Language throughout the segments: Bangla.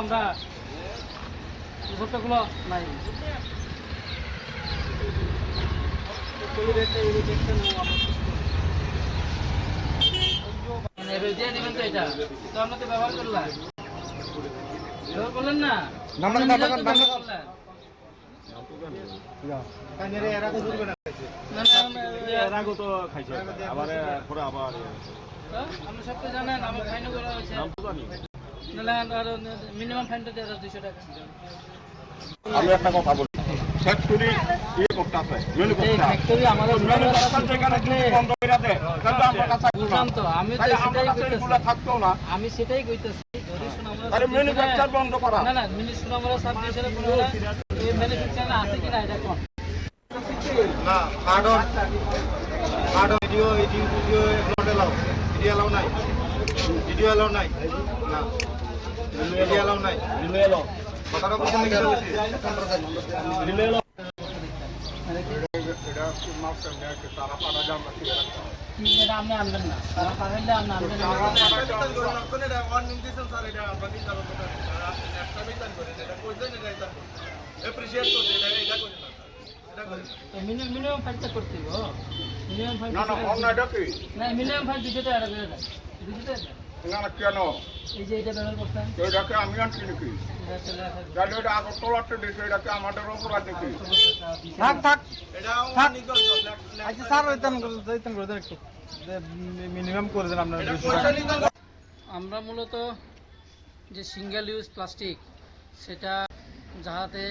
আমরা ভুট্টাগুলো নাই ব্যবহার করলাম বললেন না আপনি সবটা জানেন আমার ফাইনও করা হয়েছে মিনিমাম ফাইনটা 200 টাকা। আমি একটা কথা বলি, ফ্যাক্টরি ইয়ে করতে আছে, ফ্যাক্টরি আমাদের বন্ধ করে দেয়, কিন্তু আমার কাছে বুঝলাম তো, আমি তো সেটাই কইতেছি, থাকতো না, আমি সেটাই কইতেছি। ধরে শুনো আমরা আরে ম্যানুফ্যাকচার বন্ধ করা না মিনি শুনো আমরা সাব ডিভিশনে কোনো না এই ম্যানুফ্যাকচার আছে কিনা এটা কোন না card video not allow, video allow নাই, ভিডিও এলাও নাই, না ভিডিও এলাও নাই, ভিডিও এলাও কথাটা বুঝতে গেছে ভিডিও এলাও এটা মাফ করবে कि सारा पाड़ा जाम रखी है কি এটা আপনি আনবেন না তারা পারলে আপনি আনবেন না এটা ওয়ার্নিং দিছেন স্যার, এটা আমরা কি জানো এটা একটা মিটান করে এটা কইছেন এটা এটা এপ্রিশিয়েট করতে এটা কইছেন এটা কইছেন তো মিনিমাম ফাইনটা করতে হবে মিনিমাম ফাইন না অন্য এটা কি না মিনিমাম ফাইন 200 টাকা করে দেন 200 টাকা না কেন এই যে এটা ব্যবহার করতেন এটাকে আমি আনছি নাকি এটা চলে আসে তাহলে এটা আগর তোলাতে দিছে, এটাকে আমাদের অপরাধ নাকি? থাক এটা আচ্ছা স্যার ওইতান করে দেন একটু মিনিমাম করে দেন আপনার 200 টাকা। আমরা মূলত যে সিঙ্গেল ইউজ প্লাস্টিক সেটা যাহাতে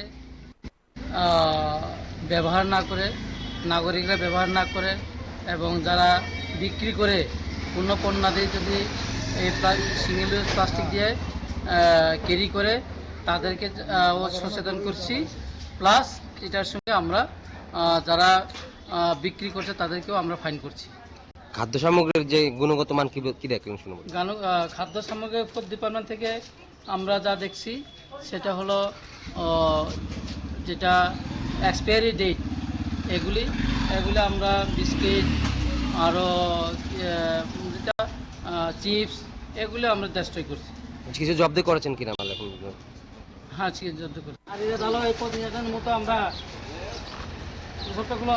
ব্যবহার না করে, নাগরিকরা ব্যবহার না করে এবং যারা বিক্রি করে পণ্য পণ্যাদি যদি এই সিঙ্গেল ইউজ প্লাস্টিক দিয়ে ক্যারি করে তাদেরকে সচেতন করছি, প্লাস এটার সঙ্গে আমরা যারা বিক্রি করছে তাদেরকেও আমরা ফাইন করছি। খাদ্য সামগ্রীর যে গুণগত মান কি দেখলেন শুনুন? খাদ্য সামগ্রী ফুড ডিপার্টমেন্ট থেকে আমরা যা দেখছি সেটা হলো যেটা এক্সপায়ারি ডেট এগুলি আমরা বিস্কিট আরও যেটা চিপস এগুলো আমরা ডেস্ট্রয় করছি। কিছু জব্দ করেছেন কিনা মাল এখন? হ্যাঁ, জব্দ করছি। আর এটা ভালো এই প্রতিনিধির মতো আমরা ভুট্টাগুলো